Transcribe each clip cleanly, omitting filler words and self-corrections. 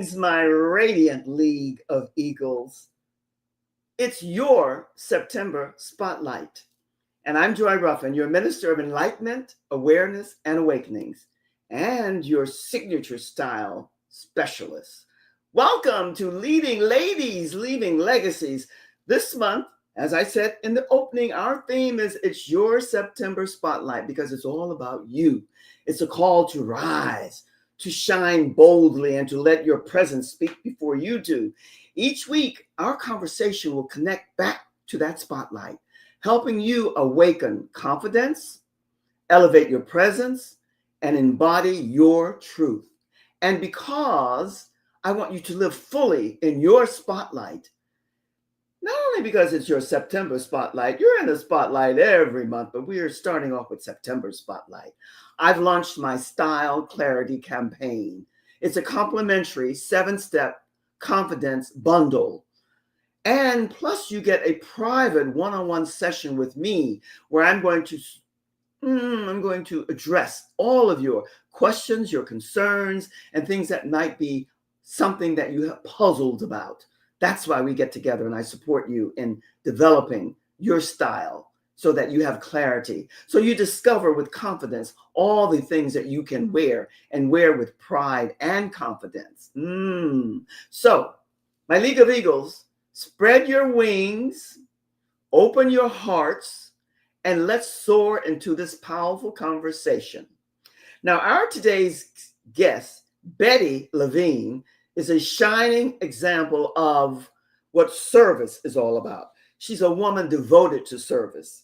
Greetings, my radiant League of Eagles. It's your September Spotlight. And I'm Joy Ruffen, your Minister of Enlightenment, Awareness, and Awakenings, and your signature style specialist. Welcome to Leading Ladies, Leaving Legacies. This month, as I said in the opening, our theme is It's Your September Spotlight because it's all about you. It's a call to rise, to shine boldly, and to let your presence speak before you do. Each week, our conversation will connect back to that spotlight, helping you awaken confidence, elevate your presence, and embody your truth. And because I want you to live fully in your spotlight, not only because it's your September Spotlight, you're in the spotlight every month, but we are starting off with September Spotlight. I've launched my Style Clarity campaign. It's a complimentary 7-step confidence bundle. And plus you get a private one-on-one session with me where I'm going to address all of your questions, your concerns, and things that might be something that you have puzzled about. That's why we get together and I support you in developing your style so that you have clarity. So you discover with confidence all the things that you can wear and wear with pride and confidence. So, my League of Eagles, spread your wings, open your hearts, and let's soar into this powerful conversation. Now, our today's guest, Bette Levine, is a shining example of what service is all about. She's a woman devoted to service,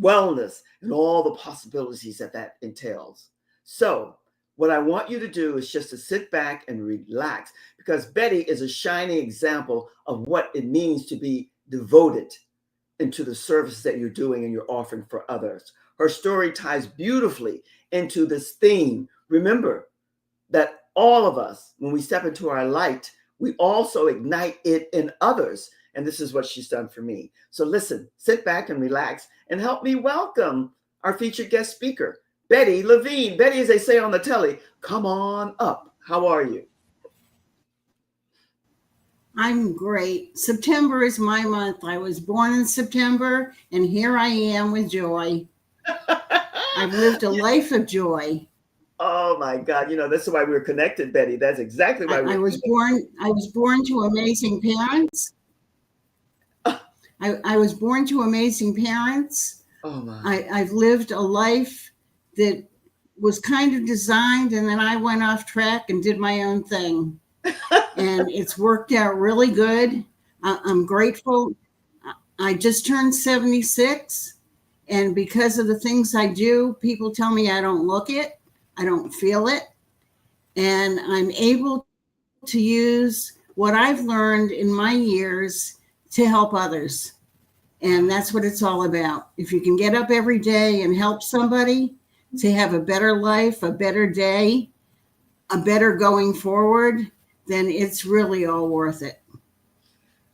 wellness, and all the possibilities that entails. So what I want you to do is just to sit back and relax, because Bette is a shining example of what it means to be devoted into the service that you're doing and you're offering for others. Her story ties beautifully into this theme. Remember that all of us, when we step into our light, we also ignite it in others. And this is what she's done for me. So listen, sit back and relax and help me welcome our featured guest speaker, Bette Levine. Bette, as they say on the telly, come on up. How are you? I'm great. September is my month. I was born in September, and here I am with joy. I've lived a life of joy. Oh my God! That's why we're connected, Bette. That's exactly why I was born to amazing parents. I was born to amazing parents. Oh my! I've lived a life that was kind of designed, and then I went off track and did my own thing, and it's worked out really good. I'm grateful. I just turned 76, and because of the things I do, people tell me I don't look it. I don't feel it. And I'm able to use what I've learned in my years to help others. And that's what it's all about. If you can get up every day and help somebody to have a better life, a better day, a better going forward, then it's really all worth it.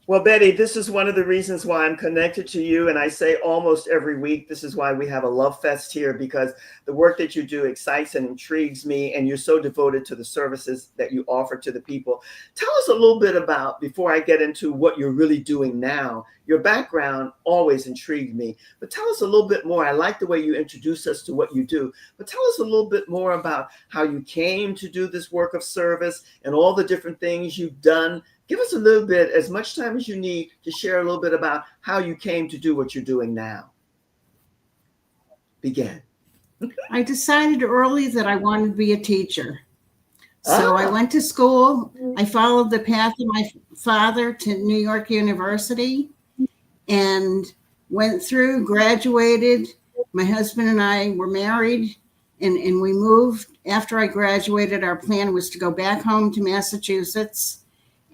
Well, Bette, this is one of the reasons why I'm connected to you. And I say almost every week, this is why we have a love fest here, because the work that you do excites and intrigues me. And you're so devoted to the services that you offer to the people. Tell us a little bit about, before I get into what you're really doing now, your background always intrigued me. But tell us a little bit more. I like the way you introduce us to what you do. But tell us a little bit more about how you came to do this work of service and all the different things you've done. Give us a little bit, as much time as you need, to share a little bit about how you came to do what you're doing now. Begin. I decided early that I wanted to be a teacher. So I went to school. I followed the path of my father to New York University and went through, graduated. My husband and I were married and we moved. After I graduated, our plan was to go back home to Massachusetts.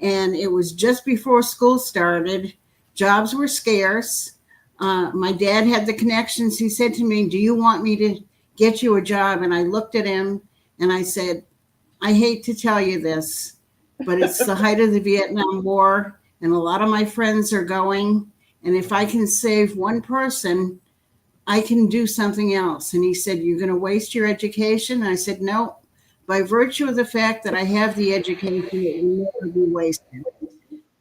And it was just before school started. Jobs were scarce. My dad had the connections. He said to me, "Do you want me to get you a job?" And I looked at him and I said, "I hate to tell you this, but it's the height of the Vietnam War and a lot of my friends are going. And if I can save one person, I can do something else." And he said, "You're going to waste your education?" And I said, "No, by virtue of the fact that I have the education, it will never be wasted.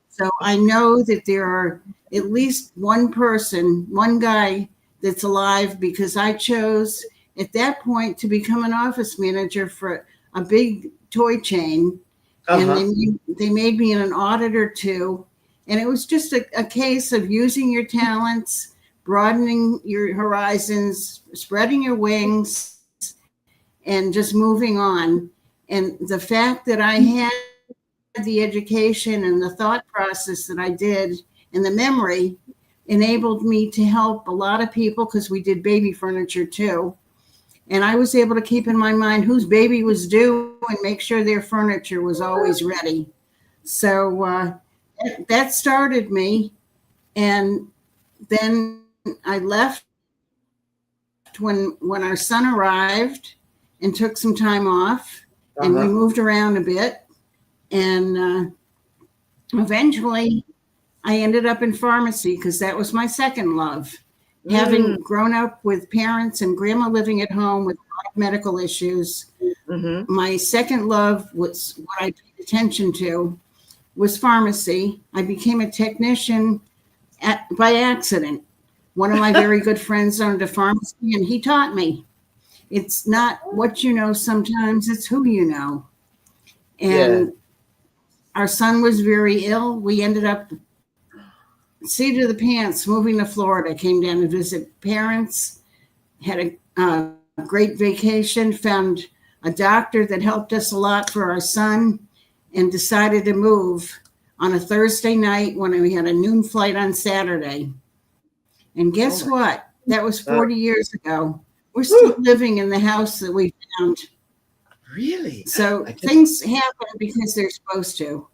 So I know that there are at least one person, one guy that's alive because I chose at that point to become an office manager for a big toy chain. And they made me an auditor too. And it was just a case of using your talents, broadening your horizons, spreading your wings, and just moving on. And the fact that I had the education and the thought process that I did and the memory enabled me to help a lot of people because we did baby furniture too. And I was able to keep in my mind whose baby was due and make sure their furniture was always ready. So that started me. And then I left when our son arrived and took some time off, and we moved around a bit. And eventually I ended up in pharmacy because that was my second love. Having grown up with parents and grandma living at home with a lot of medical issues, my second love was what I paid attention to was pharmacy. I became a technician by accident. One of my very good friends owned a pharmacy, and he taught me. It's not what you know sometimes, it's who you know. And our son was very ill. We ended up seat of the pants moving to Florida, came down to visit parents, had a great vacation, found a doctor that helped us a lot for our son, and decided to move on a Thursday night when we had a noon flight on Saturday. And guess what? That was 40 years ago. We're still living in the house that we found. Really? So things happen because they're supposed to.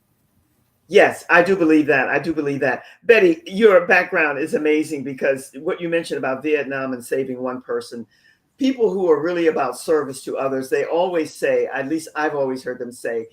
Yes, I do believe that. I do believe that. Betty, your background is amazing because what you mentioned about Vietnam and saving one person, people who are really about service to others, they always say, at least I've always heard them say,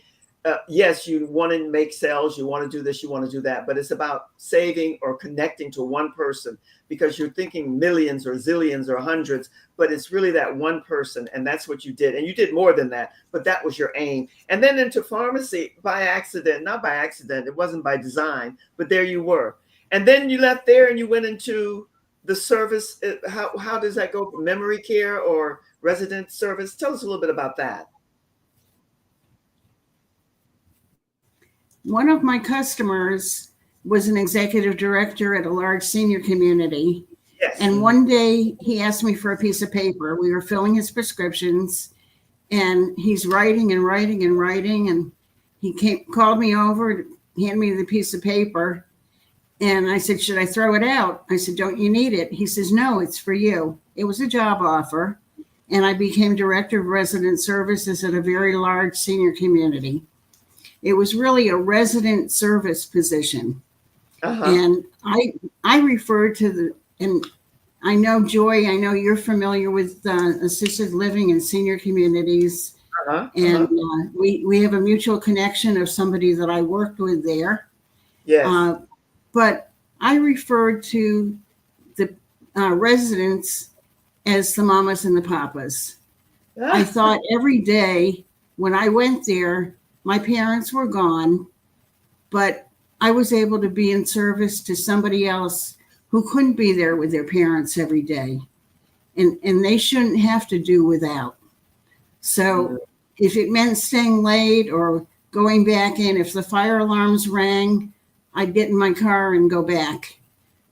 yes, you want to make sales, you want to do this, you want to do that, but it's about saving or connecting to one person because you're thinking millions or zillions or hundreds, but it's really that one person. And that's what you did. And you did more than that, but that was your aim. And then into pharmacy by accident, not by accident, it wasn't by design, but there you were. And then you left there and you went into the service. How does that go? Memory care or resident service? Tell us a little bit about that. One of my customers was an executive director at a large senior community. Yes. And one day he asked me for a piece of paper. We were filling his prescriptions, and he's writing and writing and writing. And he called me over, handed me the piece of paper. And I said, should I throw it out? I said, don't you need it? He says, no, it's for you. It was a job offer. And I became director of resident services at a very large senior community. It was really a resident service position. And I refer to and I know, Joy, I know you're familiar with assisted living and senior communities. And we have a mutual connection of somebody that I worked with there. Yes. But I referred to the residents as the mamas and the papas. I thought every day when I went there, my parents were gone, but I was able to be in service to somebody else who couldn't be there with their parents every day. And they shouldn't have to do without. So if it meant staying late or going back in, if the fire alarms rang, I'd get in my car and go back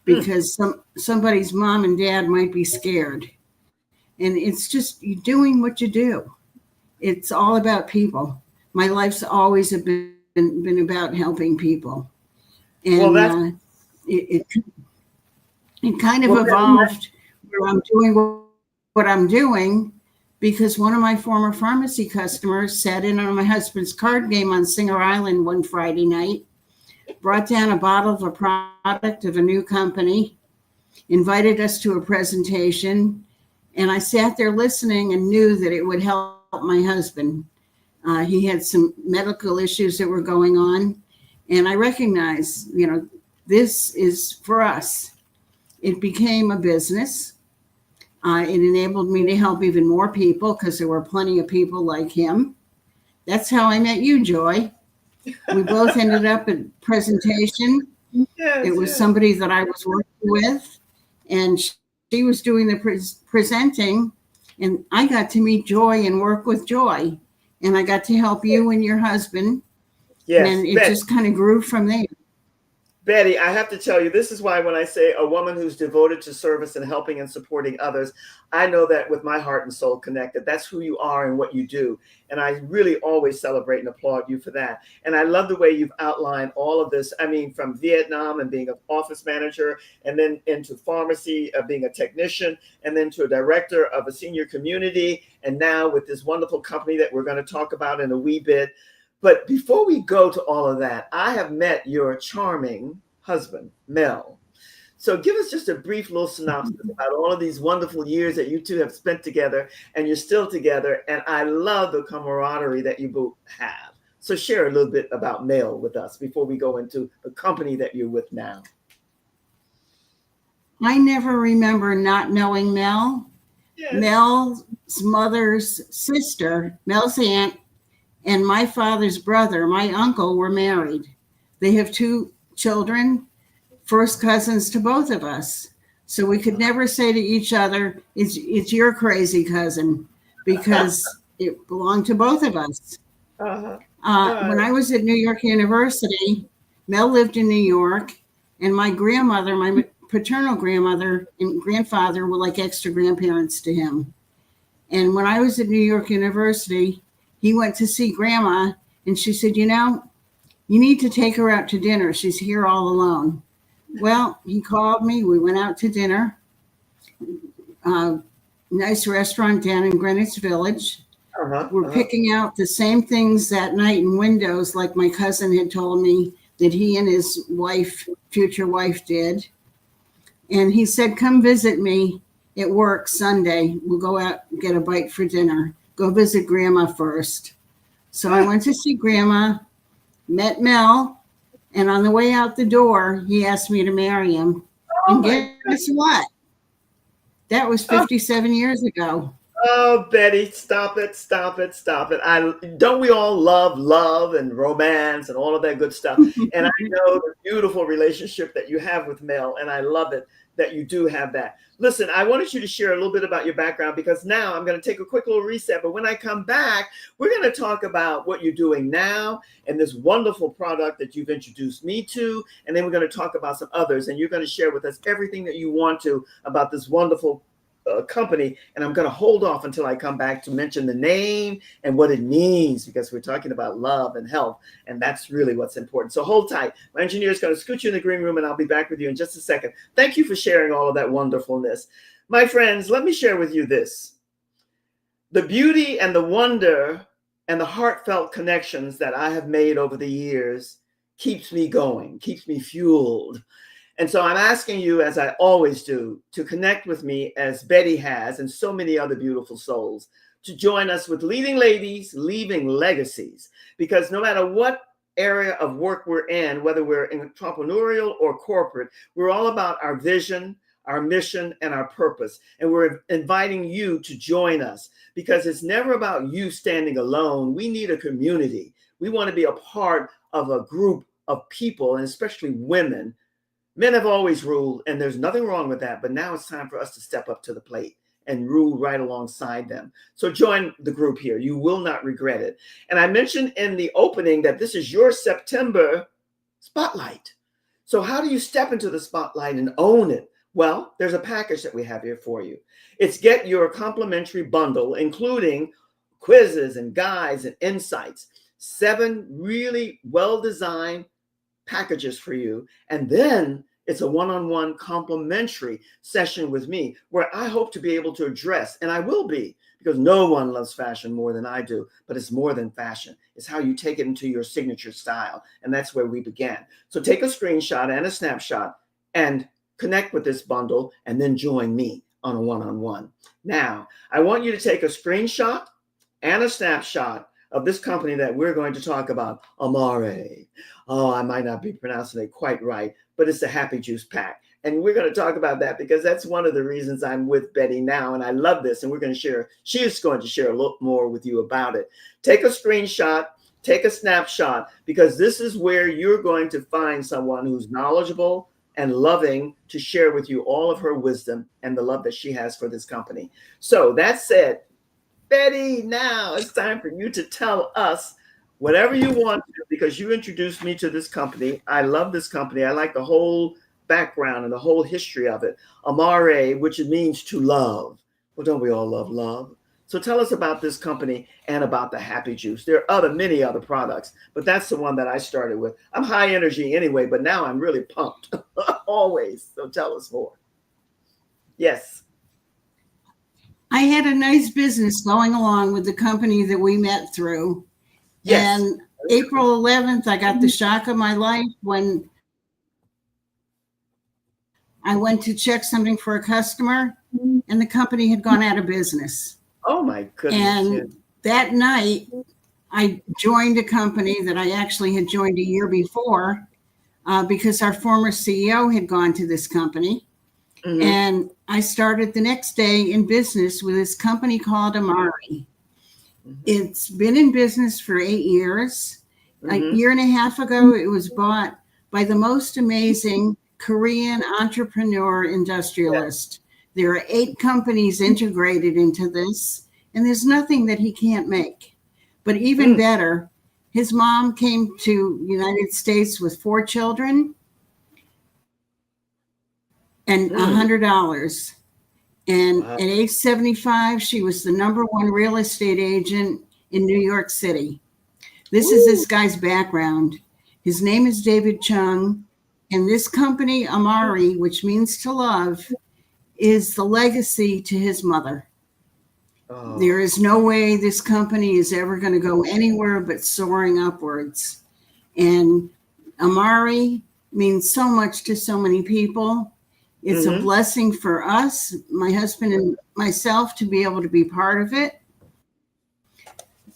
because somebody's mom and dad might be scared. And it's just you doing what you do. It's all about people. My life's always been about helping people. And it kind of evolved where I'm doing what I'm doing because one of my former pharmacy customers sat in on my husband's card game on Singer Island one Friday night, brought down a bottle of a product of a new company, invited us to a presentation, and I sat there listening and knew that it would help my husband. He had some medical issues that were going on, and I recognized, this is for us. It became a business. It enabled me to help even more people because there were plenty of people like him. That's how I met you, Joy. We both ended up at presentation. It Yes, was yes. somebody that I was working with, and she was doing the presenting, and I got to meet Joy and work with Joy, and I got to help you and your husband, and Yes, then it just kind of grew from there. Betty, I have to tell you, this is why when I say a woman who's devoted to service and helping and supporting others, I know that with my heart and soul connected. That's who you are and what you do. And I really always celebrate and applaud you for that. And I love the way you've outlined all of this. I mean, from Vietnam and being an office manager, and then into pharmacy, being a technician, and then to a director of a senior community. And now with this wonderful company that we're going to talk about in a wee bit. But before we go to all of that, I have met your charming husband, Mel. So give us just a brief little synopsis about all of these wonderful years that you two have spent together, and you're still together. And I love the camaraderie that you both have. So share a little bit about Mel with us before we go into the company that you're with now. I never remember not knowing Mel. Yes. Mel's mother's sister, Mel's aunt, and my father's brother, my uncle, were married. They have 2 children, first cousins to both of us. So we could never say to each other, it's your crazy cousin, because it belonged to both of us. When I was at New York University, Mel lived in New York, and my grandmother, my paternal grandmother and grandfather were like extra grandparents to him. And when I was at New York University, he went to see grandma, and she said, you need to take her out to dinner. She's here all alone. Well, he called me. We went out to dinner. Nice restaurant down in Greenwich Village. We're picking out the same things that night in windows, like my cousin had told me that he and his wife, future wife, did. And he said, come visit me at work Sunday. We'll go out and get a bite for dinner. Go visit grandma first. So I went to see grandma, met Mel, and on the way out the door, he asked me to marry him. And guess what? That was 57 years ago. Oh, Betty, stop it, stop it, stop it. Don't we all love and romance and all of that good stuff? And I know the beautiful relationship that you have with Mel, and I love it that you do have that. Listen, I wanted you to share a little bit about your background, because now I'm going to take a quick little reset. But when I come back, we're going to talk about what you're doing now and this wonderful product that you've introduced me to. And then we're going to talk about some others. And you're going to share with us everything that you want to about this wonderful company. And I'm going to hold off until I come back to mention the name and what it means, because we're talking about love and health, and that's really what's important. So hold tight. My engineer is going to scoot you in the green room, and I'll be back with you in just a second. Thank you for sharing all of that wonderfulness. My friends, let me share with you this. The beauty and the wonder and the heartfelt connections that I have made over the years keeps me going, keeps me fueled. And so I'm asking you, as I always do, to connect with me as Betty has, and so many other beautiful souls, to join us with Leading Ladies, Leaving Legacies. Because no matter what area of work we're in, whether we're entrepreneurial or corporate, we're all about our vision, our mission, and our purpose. And we're inviting you to join us, because it's never about you standing alone. We need a community. We want to be a part of a group of people, and especially women. Men have always ruled, and there's nothing wrong with that. But now it's time for us to step up to the plate and rule right alongside them. So join the group here. You will not regret it. And I mentioned in the opening that this is your September spotlight. So how do you step into the spotlight and own it? Well, there's a package that we have here for you. It's get your complimentary bundle, including quizzes and guides and insights, 7 really well-designed packages for you. And then it's a one-on-one complimentary session with me, where I hope to be able to address, and I will be, because no one loves fashion more than I do, but it's more than fashion. It's how you take it into your signature style. And that's where we began. So take a screenshot and a snapshot and connect with this bundle, and then join me on a one-on-one. Now, I want you to take a screenshot and a snapshot of this company that we're going to talk about, Amare. Oh, I might not be pronouncing it quite right, but it's a happy juice pack. And we're going to talk about that because that's one of the reasons I'm with Bette now. And I love this. And we're going to share, she is going to share a little more with you about it. Take a screenshot, take a snapshot, because this is where you're going to find someone who's knowledgeable and loving to share with you all of her wisdom and the love that she has for this company. So that said, Bette, now it's time for you to tell us whatever you want to, because you introduced me to this company. I love this company. I like the whole background and the whole history of it. Amare, which it means to love. Well, don't we all love love? So tell us about this company and about the Happy Juice. There are many other products, but that's the one that I started with. I'm high energy anyway, but now I'm really pumped always. So tell us more. Yes. I had a nice business going along with the company that we met through. Yes. And April 11th, I got the shock of my life when I went to check something for a customer and the company had gone out of business. Oh my goodness. And that night I joined a company that I actually had joined a year before because our former CEO had gone to this company. Mm-hmm. And I started the next day in business with this company called Amare. Mm-hmm. It's been in business for 8 years. Mm-hmm. A year and a half ago, it was bought by the most amazing Korean entrepreneur industrialist. Yeah. There are 8 companies integrated into this, and there's nothing that he can't make. But even better, his mom came to the United States with 4 children and $100. And at age 75, she was the #1 real estate agent in New York City. This is this guy's background. His name is David Chung. And this company, Amare, which means to love, is the legacy to his mother. Oh. There is no way this company is ever going to go anywhere but soaring upwards. And Amare means so much to so many people. It's a blessing for us, my husband and myself, to be able to be part of it.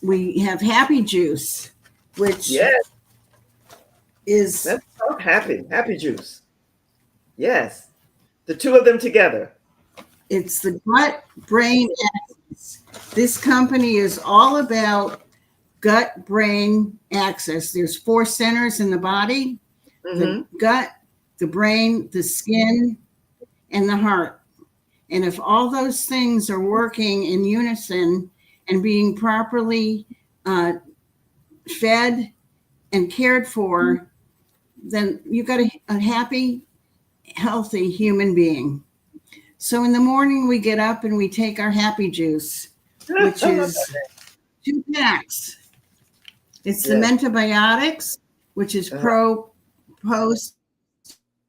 We have Happy Juice, which is... That's so Happy Juice. Yes. The 2 of them together. It's the gut-brain axis. This company is all about gut-brain axis. There's 4 centers in the body, the gut, the brain, the skin, and the heart. And if all those things are working in unison and being properly fed and cared for, then you've got a happy, healthy human being. So in the morning we get up and we take our Happy Juice, which is 2 packs. It's the Mentabiotics, which is pro, post,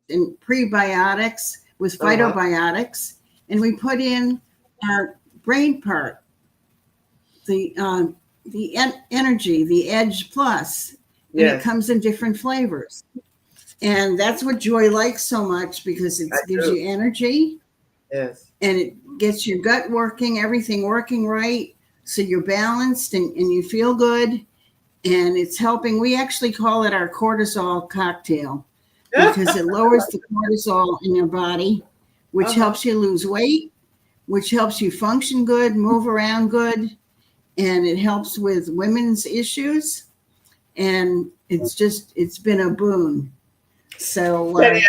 and prebiotics with phytobiotics. And we put in our brain part, the energy, the Edge Plus, and it comes in different flavors. And that's what Joy likes so much, because it gives you energy. Yes. And it gets your gut working, everything working right. So you're balanced and you feel good. And it's helping. We actually call it our cortisol cocktail because it lowers the cortisol in your body, which helps you lose weight, which helps you function good, move around good. And it helps with women's issues. And it's been a boon. So Bette,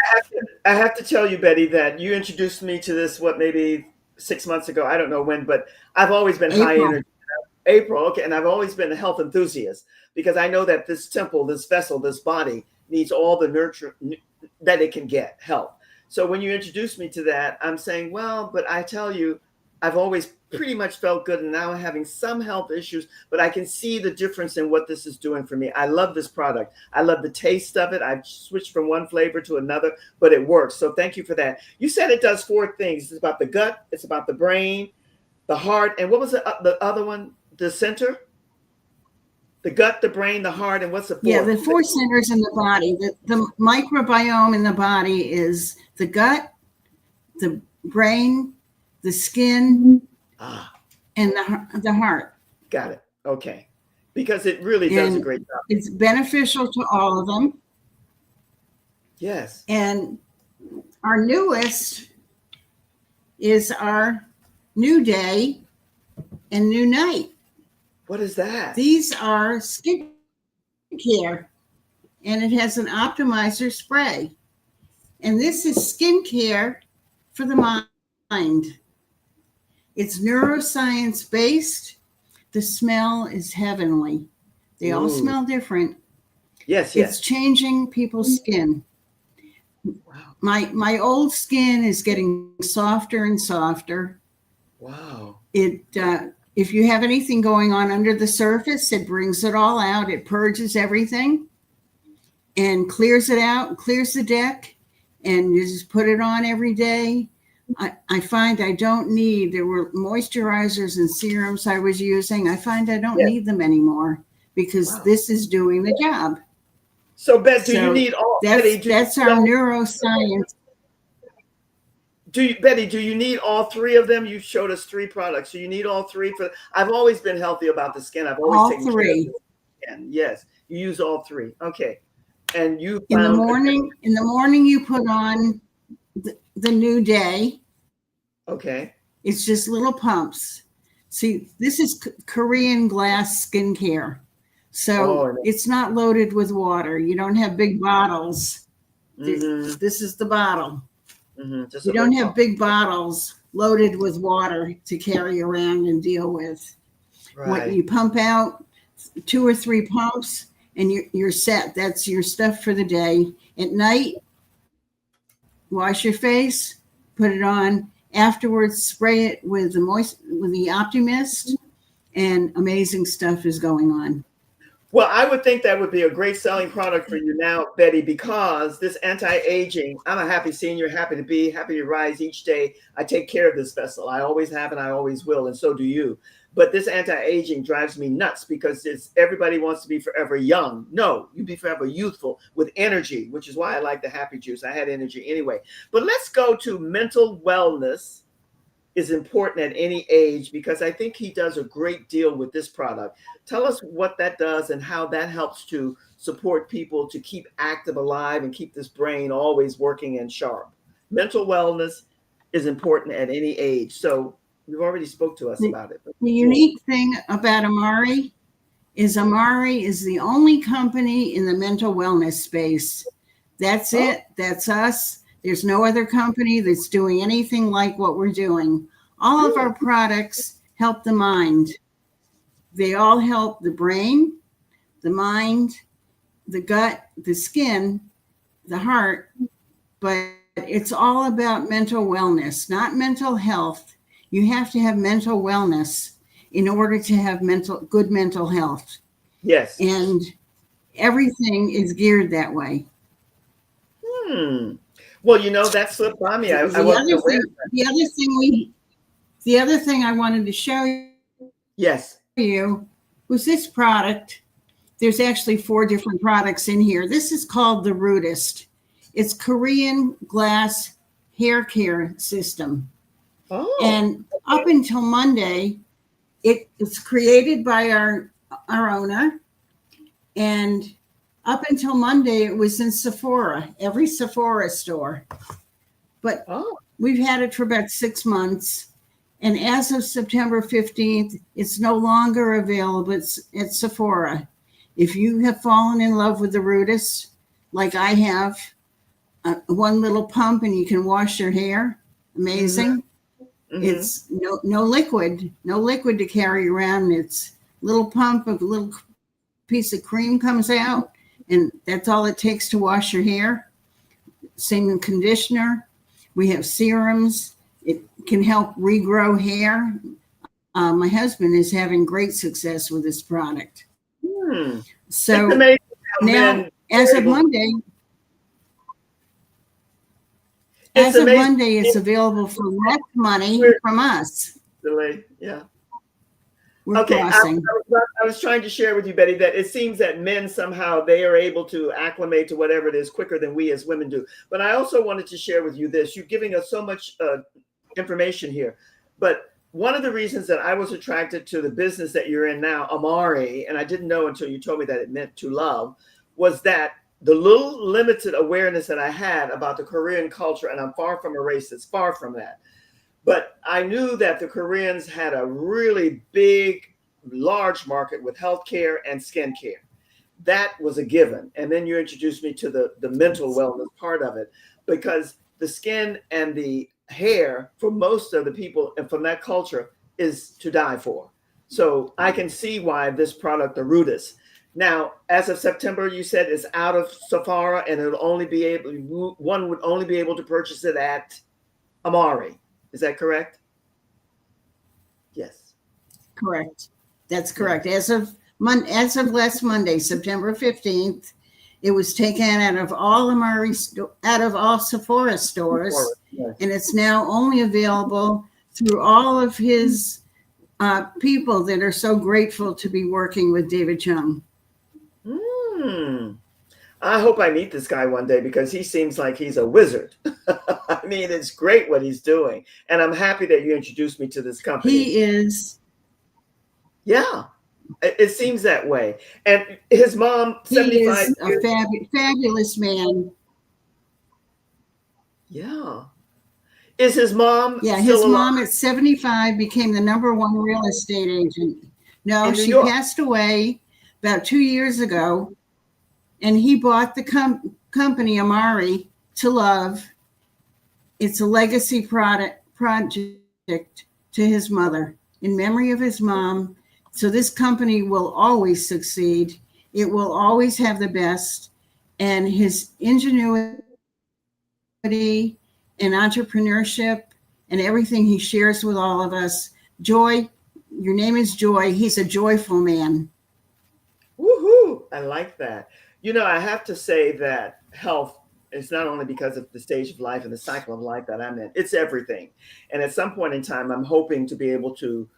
I have to tell you, Bette, that you introduced me to this, maybe 6 months ago. I don't know when, but I've always been high energy. April, okay. And I've always been a health enthusiast because I know that this temple, this vessel, this body needs all the nurture that it can get, health. So when you introduced me to that, I'm saying, well, but I tell you, I've always pretty much felt good, and now I'm having some health issues, but I can see the difference in what this is doing for me. I love this product. I love the taste of it. I've switched from one flavor to another, but it works. So thank you for that. You said it does 4 things. It's about the gut. It's about the brain, the heart. And what was the other one? The center? The gut, the brain, the heart, and what's the 4th? Yeah, the 4 centers in the body. The microbiome in the body is the gut, the brain, the skin, and the heart. Got it. Okay. Because it really does a great job. It's beneficial to all of them. Yes. And our newest is our new day and new night. What is that? These are skincare, and it has an optimizer spray. And this is skincare for the mind. It's neuroscience based. The smell is heavenly. They all smell different. Yes, It's changing people's skin. Wow. My old skin is getting softer and softer. Wow. If you have anything going on under the surface, it brings it all out. It purges everything and clears it out, clears the deck, and you just put it on every day. I find I don't need, there were moisturizers and serums I was using. I find I don't need them anymore because this is doing the job. So, Bette, do you need all? That's our neuroscience. Betty, do you need all three of them? You showed us 3 products. Do you need all 3 for? I've always been healthy about the skin. I've always taken care of the skin. Yes, you use all 3. Okay, and you in the morning you put on the new day. Okay, it's just little pumps. See, this is Korean glass skincare, so it's not loaded with water. You don't have big bottles. This is the bottle. You don't have big bottles loaded with water to carry around and deal with. What you pump out, 2 or 3 pumps, and you're set. That's your stuff for the day. At night, wash your face, put it on. Afterwards, spray it with the Optimist, and amazing stuff is going on. Well, I would think that would be a great selling product for you now, Betty, because this anti-aging, I'm a happy senior, happy to rise each day. I take care of this vessel. I always have and I always will, and so do you. But this anti-aging drives me nuts because everybody wants to be forever young. No, you be forever youthful with energy, which is why I like the Happy Juice. I had energy anyway. But let's go to mental wellness is important at any age, because I think he does a great deal with this product. Tell us what that does and how that helps to support people to keep active, alive, and keep this brain always working and sharp. Mental wellness is important at any age. So you've already spoke to us about it. The unique thing about Amare is the only company in the mental wellness space. That's it. That's us. There's no other company that's doing anything like what we're doing. All of our products help the mind. They all help the brain, the mind, the gut, the skin, the heart. But it's all about mental wellness, not mental health. You have to have mental wellness in order to have good mental health. Yes. And everything is geared that way. Well, that slipped by me. The other thing I wanted to show you was this product. There's actually 4 different products in here. This is called the Rootist. It's Korean glass hair care system. And up until Monday, it's created by our owner. And up until Monday, it was in Sephora, every Sephora store. But we've had it for about 6 months. And as of September 15th, it's no longer available at Sephora. If you have fallen in love with the Rootist, like I have, one little pump and you can wash your hair, amazing. It's no liquid to carry around. It's little pump, a little piece of cream comes out, and that's all it takes to wash your hair. Same conditioner. We have serums. It can help regrow hair. My husband is having great success with this product. So now, as of Monday, it's available for less money from us. Yeah. Okay, I was trying to share with you, Betty, that it seems that men somehow they are able to acclimate to whatever it is quicker than we as women do. But I also wanted to share with you this. You're giving us so much information here. But one of the reasons that I was attracted to the business that you're in now, Amare, and I didn't know until you told me that it meant to love, was that the little limited awareness that I had about the Korean culture, and I'm far from a racist, far from that. But I knew that the Koreans had a really big, large market with healthcare and skincare. That was a given. And then you introduced me to the mental wellness part of it, because the skin and the hair for most of the people and from that culture is to die for. So I can see why this product, the Rudis. Now, as of September, you said it's out of Sephora, and it'll only be able, one would only be able to purchase it at Amare. Is that correct? Yes. Correct. That's correct. As of last Monday, September 15th, it was taken out of all out of all Sephora stores, Yes. and it's now only available through all of his people that are so grateful to be working with David Chung. I hope I meet this guy one day, because he seems like he's a wizard. I mean, it's great what he's doing. And I'm happy that you introduced me to this company. He is. Yeah, it seems that way. And his mom, 75 He is a fabulous man. Yeah. Is his mom Yeah, still his alive? mom at 75 became the #1 real estate agent. No, In New she York. passed away about 2 years ago, and he bought the company Amare to love. It's a legacy project to his mother in memory of his mom. So this company will always succeed. It will always have the best, and his ingenuity and entrepreneurship and everything he shares with all of us. Joy, your name is Joy. He's a joyful man. Woohoo! I like that. You know, I have to say that health is not only because of the stage of life and the cycle of life that I'm in, it's everything. And at some point in time, I'm hoping to be able to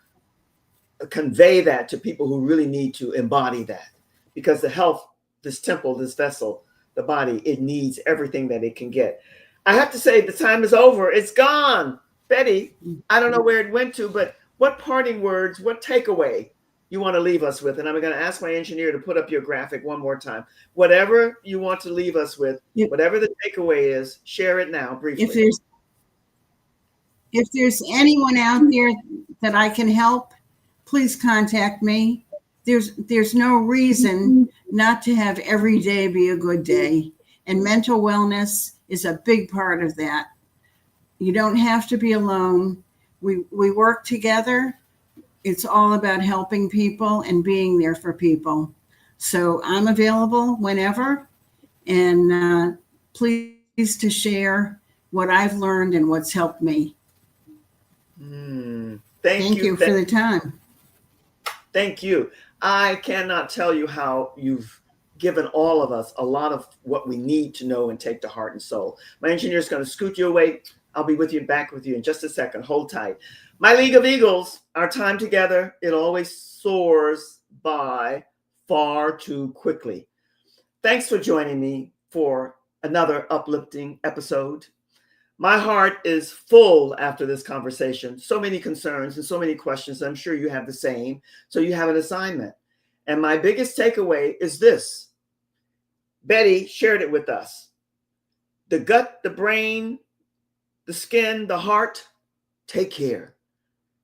convey that to people who really need to embody that, because the health, this temple, this vessel, the body, it needs everything that it can get. I have to say, the time is over. It's gone. Betty, I don't know where it went to, but what parting words, what takeaway you want to leave us with? And I'm going to ask my engineer to put up your graphic one more time. Whatever you want to leave us with, whatever the takeaway is, share it now briefly. If there's anyone out there that I can help, please contact me. There's no reason not to have every day be a good day. And mental wellness is a big part of that. You don't have to be alone. We work together. It's all about helping people and being there for people. So I'm available whenever, and pleased to share what I've learned and what's helped me. Thank you for the time. Thank you. I cannot tell you how you've given all of us a lot of what we need to know and take to heart and soul. My engineer is going to scoot you away. I'll be back with you in just a second. Hold tight. My League of Eagles, our time together, it always soars by far too quickly. Thanks for joining me for another uplifting episode. My heart is full after this conversation. So many concerns and so many questions. I'm sure you have the same. So you have an assignment. And my biggest takeaway is this. Betty shared it with us. The gut, the brain, the skin, the heart, take care.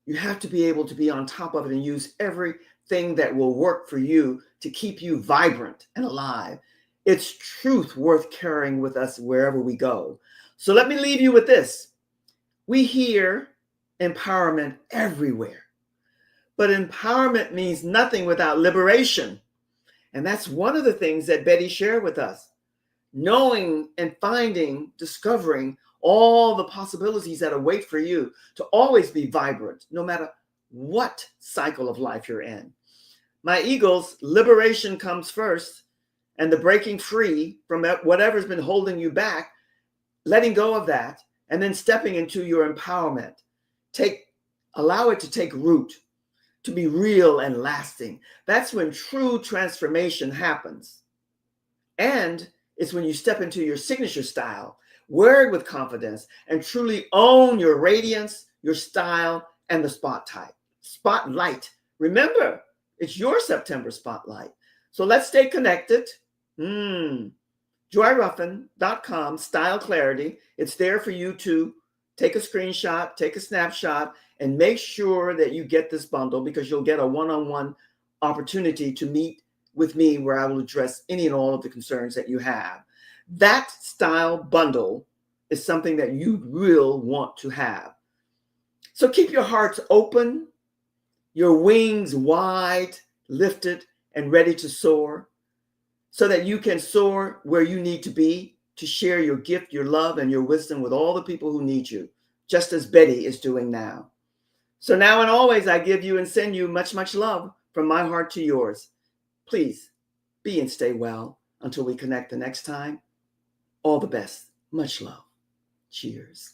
You have to be able to be on top of it and use everything that will work for you to keep you vibrant and alive. It's truth worth carrying with us wherever we go. So let me leave you with this. We hear empowerment everywhere, but empowerment means nothing without liberation. And that's one of the things that Betty shared with us. Knowing and finding, discovering all the possibilities that await for you to always be vibrant, no matter what cycle of life you're in. My Eagles, liberation comes first, and the breaking free from whatever's been holding you back, letting go of that, and then stepping into your empowerment. Allow it to take root, to be real and lasting. That's when true transformation happens. And it's when you step into your signature style, wear it with confidence, and truly own your radiance, your style, and the spotlight. Remember, it's your September spotlight. So let's stay connected. joyruffen.com, Style Clarity. It's there for you to take a screenshot, take a snapshot, and make sure that you get this bundle, because you'll get a one-on-one opportunity to meet with me where I will address any and all of the concerns that you have. That style bundle is something that you will want to have. So keep your hearts open, your wings wide, lifted, and ready to soar, so that you can soar where you need to be to share your gift, your love, and your wisdom with all the people who need you, just as Betty is doing now. So now and always, I give you and send you much, much love from my heart to yours. Please be and stay well until we connect the next time. All the best. Much love. Cheers.